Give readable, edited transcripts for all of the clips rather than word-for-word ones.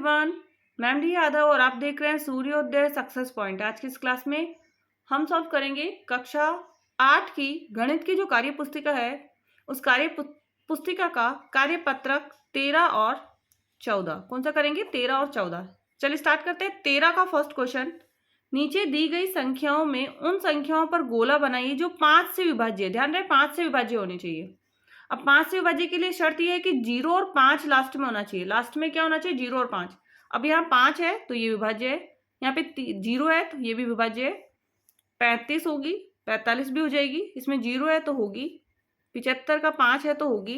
Everyone, मैं D Yadav और आप देख रहे हैं सूर्योदय सक्सेस पॉइंट। आज की इस क्लास में हम सॉल्व करेंगे कक्षा 8 की गणित की जो कार्य पुस्तिका है उस पुस्तिका का कार्यपत्रक 13 और 14। कौन सा करेंगे? 13 और 14। चलिए स्टार्ट करते हैं। 13 का फर्स्ट क्वेश्चन, नीचे दी गई संख्याओं में उन संख्याओं पर गोला बनाइए जो 5 से विभाज्य है। ध्यान रहे 5 से विभाज्य होनी चाहिए। अब 5 से विभाज्य के लिए शर्त यह है कि 0 और 5 लास्ट में होना चाहिए। लास्ट में क्या होना चाहिए? 0 और 5। अब यहाँ 5 है तो ये विभाज्य है, यहाँ पे 0 है तो ये भी विभाज्य है। 35 होगी, 45 भी हो जाएगी, इसमें 0 है तो होगी। 75 का 5 है तो होगी,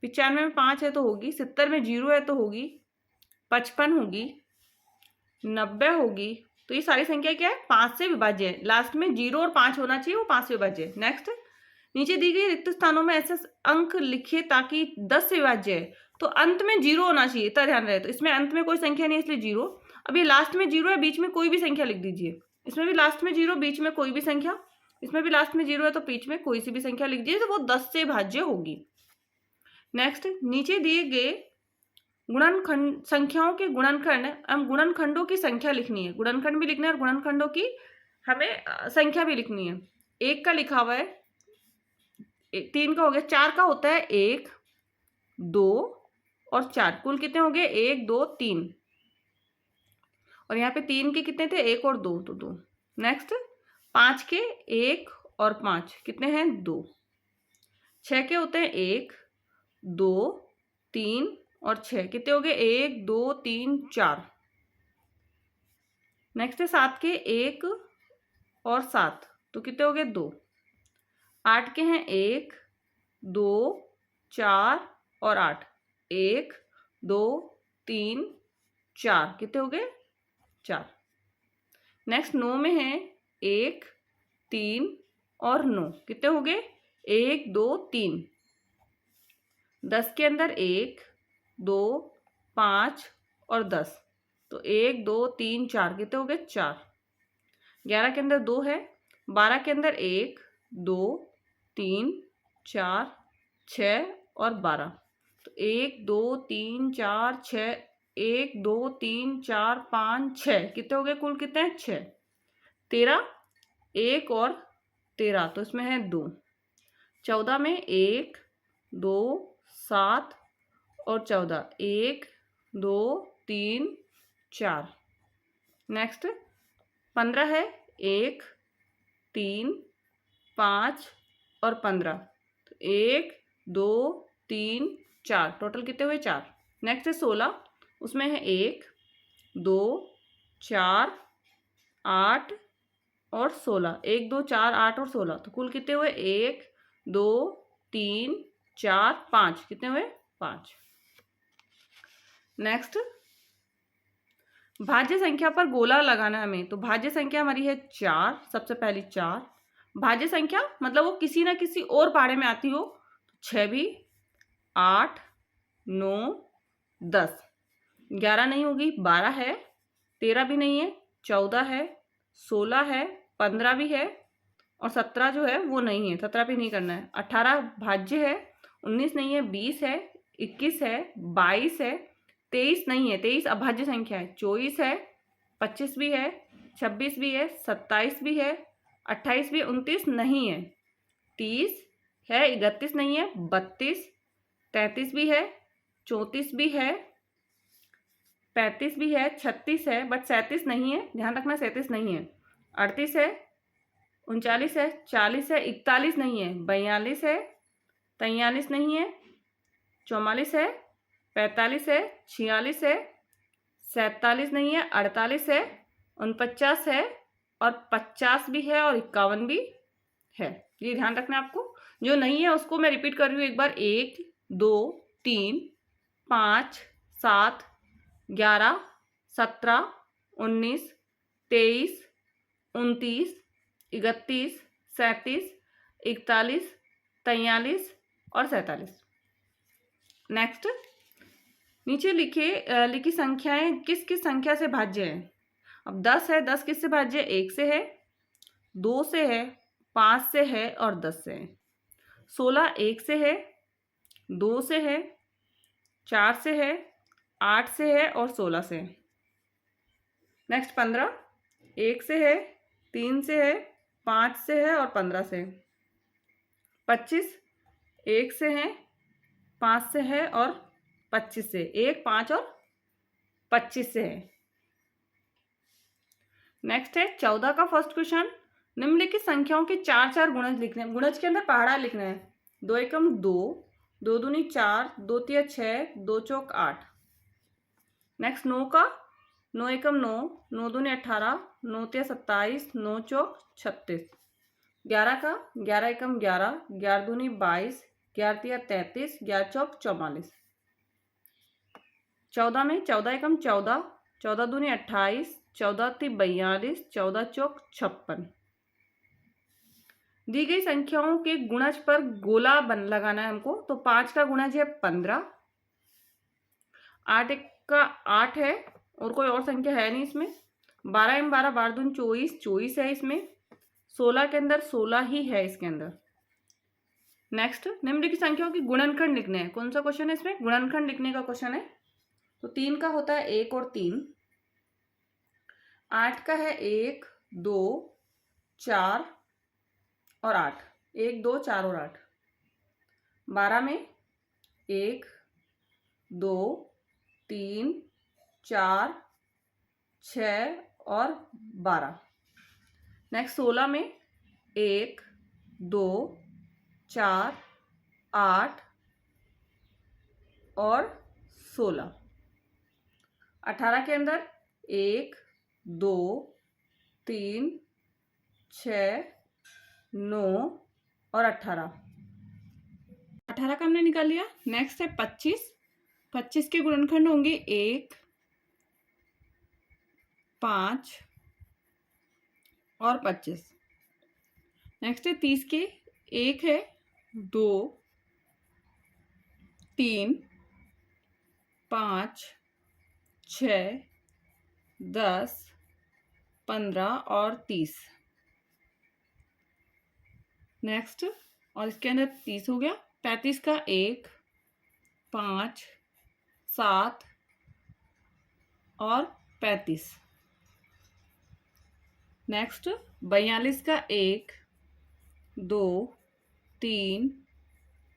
95 में 5 है तो होगी, 70 में 0 है तो होगी, 55 होगी, 90 होगी। तो ये सारी संख्या क्या है? 5 से विभाज्य है। लास्ट में 0 और 5 होना चाहिए, वो 5 से विभाज्य है। नेक्स्ट, नीचे दी गई रिक्त स्थानों में ऐसे अंक लिखिए ताकि 10 से विभाज्य है। तो अंत में 0 होना चाहिए, इतना ध्यान रहे। तो इसमें अंत में कोई संख्या नहीं है इसलिए 0। अब ये लास्ट में 0 है, बीच में कोई भी संख्या लिख दीजिए। इसमें भी लास्ट में 0, बीच में कोई भी संख्या। इसमें भी लास्ट में 0 है तो बीच में कोई सी भी संख्या लिख दीजिए, तो वो 10 से विभाज्य होगी। नेक्स्ट, नीचे दिए गए गुणनखंड संख्याओं के गुणनखंड हम गुणनखंडों की संख्या लिखनी है। गुणनखंड भी लिखना है और गुणनखंडों की हमें संख्या भी लिखनी है। 1 का लिखा हुआ है, 3 का हो गया, 4 का होता है 1, 2 और 4। कुल कितने हो गए? 1, 2, 3। और यहाँ पे 3 के कितने थे? 1 और 2, तो 2। नेक्स्ट, 5 के 1 और 5 कितने हैं? 2। 6 के होते हैं 1, 2, 3 और 6 कितने हो गए? 1, 2, 3, 4। नेक्स्ट है 7 के 1 और 7, तो कितने हो गए? 2। 8 के हैं 1, 2, 4 और 8, 1, 2, 3, 4 कितने हो गए? 4। नेक्स्ट 9 में है 1, 3 और 9 कितने हो गए? 1, 2, 3। 10 के अंदर 1, 2, 5 और 10, तो 1, 2, 3, 4 कितने हो गए? 4। 11 के अंदर 2 है, 12 के अंदर 1, 2, 3, 4, 6 और 12, तो 1, 2, 3, 4, 6, 1, 2, 3, 4, 5, 6 कितने हो गए? कुल कितने हैं? 6। 13, 1 और 13, तो इसमें है 2। 14 में 1, 2, 7 और 14, 1, 2, 3, 4। नेक्स्ट 15 है 1, 3, 5 और 15, तो 1, 2, 3, 4, टोटल कितने हुए? 4। नेक्स्ट है 16, उसमें है 1, 2, 4, 8 और 16, 1, 2, 4, 8 और 16, तो कुल कितने हुए? 1, 2, 3, 4, 5 कितने हुए? 5। नेक्स्ट, भाज्य संख्या पर गोला लगाना है हमें। तो भाज्य संख्या हमारी है 4, सबसे पहली 4। भाज्य संख्या मतलब वो किसी ना किसी और पाड़े में आती हो, 6 भी, 8, 9, 10। 11 नहीं होगी, 12 है, 13 भी नहीं है, 14 है, 16 है, 15 भी है और 17 जो है वो नहीं है, 17 भी नहीं करना है। 18 भाज्य है, 19 नहीं है, 20 है, 21 है, 22 है, 23 नहीं है, 23 अभाज्य संख्या है, 24 है, 25 भी है, 26 भी है, 27 भी है, 28 भी, 29 नहीं है, 30 है, 31 नहीं है, 32, 33 भी है, 34 भी है, 35 भी है, 36 है, बट 37 नहीं है, ध्यान रखना 37 नहीं है, 38 है, 39 है, 40 है, 41 नहीं है, 42 है, 43 नहीं है, 44 है, 45 है, 46 है, 47 नहीं है, 48 है, 49 है और 50 भी है और 51 भी है। ये ध्यान रखना है आपको। जो नहीं है उसको मैं रिपीट कर रही हूँ एक बार। 1, 2, 3, 5, 7, 11, 17, 19, 23, 29, 31, 37, 41, 43 और 47। नेक्स्ट, नीचे लिखी संख्याएं किस किस संख्या से भाज्य है। अब 10 है, 10 किससे भाज्य है? 1 से है, 2 से है, 5 से है और 10 से है। 16 1 से है, 2 से है, 4 से है, 8 से है और 16 से है। नेक्स्ट 15 1 से है, 3 से है, 5 से है और 15 से है। 25 1 से है, 5 से है और 25 से, 1 5 और 25 से है। नेक्स्ट है 14 का फर्स्ट क्वेश्चन, निम्नलिखित संख्याओं के चार चार गुणज लिखने हैं। गुणज के अंदर पहाड़ा लिखना है। 2 एकम 2, 2 दूनी 4, 2 तिया 6, 2 चौक 8। नेक्स्ट 9 का 9 एकम 9, 9 दूनी 18, 9 तिया 27, 9 चौक 36। 11 का 11 एकम 11, 11 दूनी 22, 11 तिया 33, 11 चौक 44। 14 में 14 एकम 14, 14 दूनी 28, 14 ती 42, 14 चौक 56। दी गई संख्याओं के गुणज पर गोला बन लगाना है हमको। तो 5 का गुणज है 15, 8 का 8 है और कोई और संख्या है नहीं इसमें। 12 एम 12, 12 दूनी 24, 24 है इसमें। 16 के अंदर 16 ही है इसके अंदर। नेक्स्ट निम्नलिखित संख्याओं के गुणनखंड लिखने हैं। कौन सा क्वेश्चन है इसमें? गुणनखंड लिखने का क्वेश्चन है। तो 3 का होता है 1 और 3, 8 का है 1 2 4 और 8, 1 2 4 और 8। 12 में 1 2 3 4 6 और 12। नेक्स्ट 16 में 1 2 4 8 और 16। 18 के अंदर 1 2 3 6 9 और 18। 18 का हमने निकाल लिया। नेक्स्ट है 25। 25 के गुणनखंड होंगे 1 5 और 25। नेक्स्ट है 30 के 1 है 2 3 5 6 10 15 और 30। नेक्स्ट और इसके अंदर 30 हो गया। 35 का 1 5 7 और 35। नेक्स्ट 42 का 1 2 3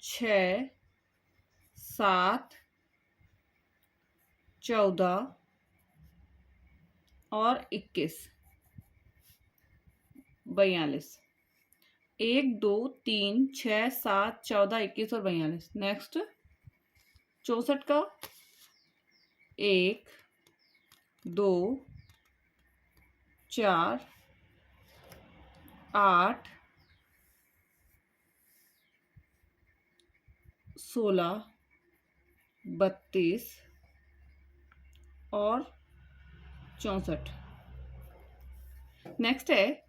6 7 14 और 21। 42 1 2 3 6 7 14 21 और 42। नेक्स्ट 64 का 1 2 4 8 16 32 और 64। नेक्स्ट है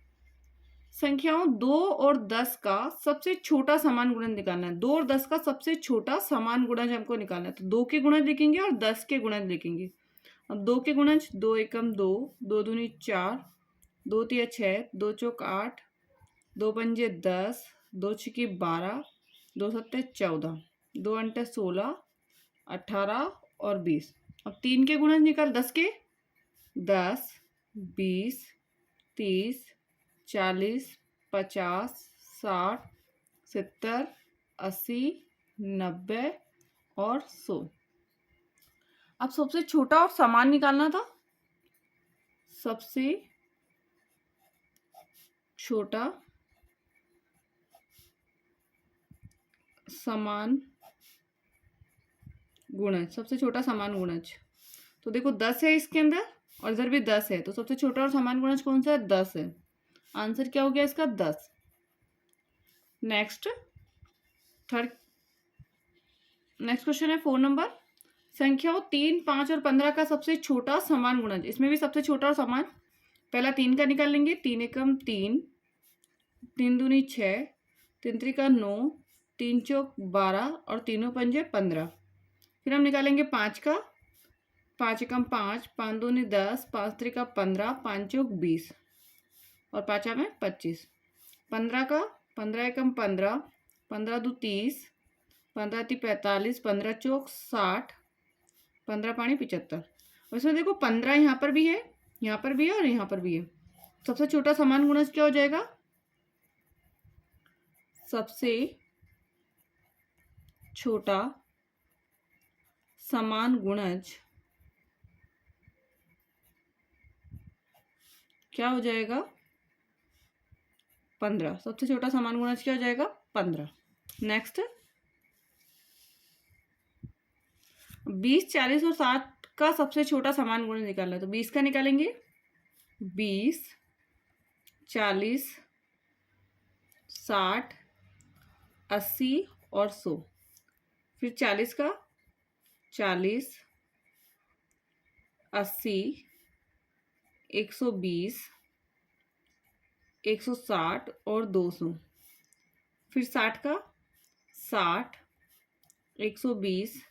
संख्याओं 2 और 10 का सबसे छोटा समान गुणज निकालना है। 2 और 10 का सबसे छोटा समान गुणज हमको निकालना है। तो 2 के गुणज लिखेंगे और 10 के गुणज लिखेंगे। अब 2 के गुणज 2 एकम 2, 2 दूनी 4, 2 तिया 6, 2 चौक 8, 2 पंजे 10, 2 छिकी 12, 2 सत्ते 14, 2 अंटे 16, 18 और 20। अब 3 के गुणज निकाल 10 के। 10 20 30 40 50 60 70 80 90 और 100। अब सबसे छोटा और समान निकालना था। सबसे छोटा समान गुणज, सबसे छोटा समान गुणज। तो देखो 10 है इसके अंदर और इधर भी 10 है। तो सबसे छोटा और समान गुणज कौन सा है? 10 है। आंसर क्या हो गया इसका? 10। नेक्स्ट क्वेश्चन है 4 नंबर। संख्याओं 3 5 और 15 का सबसे छोटा समान गुणज। इसमें भी सबसे छोटा और समान। पहला 3 का निकाल लेंगे। 3 एकम 3, 3 दूनी 6, 3 त्रिका 9, 3 चौक 12 और तीनों पंजे 15। फिर हम निकालेंगे 5 का। 5 एकम 5, 5 दूनी 10, 5 त्रिका 15, 5 चौक 20 और 5 में 25। 15 का 15 एकम 15, 15 दू 30, 15 ती 45, 15 चौक 60, 15 पानी 75। और इसमें देखो 15 यहाँ पर भी है, यहाँ पर भी है और यहाँ पर भी है। सबसे छोटा समान गुणज क्या हो जाएगा? सबसे छोटा समान गुणज क्या हो जाएगा? 15। सबसे छोटा समान गुणज क्या हो जाएगा? 15। नेक्स्ट 20, 40 और 60 का सबसे छोटा समान गुणज निकालना है, तो 20 का निकालेंगे। 20, 40, 60, 80 और 100। फिर 40 का 40, 80, 120, 160 और 200। फिर 60 का 60, 120,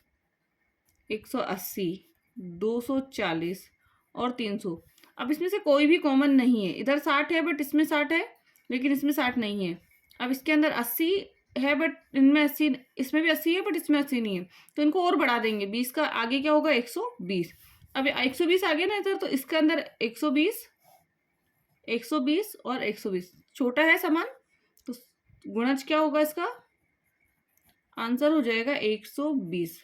180, 240 और 300। अब इसमें से कोई भी कॉमन नहीं है। इधर 60 है बट इसमें 60 है, लेकिन इसमें 60 नहीं है। अब इसके अंदर 80 है बट इनमें 80, इसमें भी 80 है बट इसमें 80 नहीं है, तो इनको और बढ़ा देंगे। 20 का आगे क्या होगा? 120। अब 120 आ गया ना इधर, तो इसके अंदर 120, 120 और 120 छोटा है समान, तो गुणज क्या होगा इसका? आंसर हो जाएगा 120।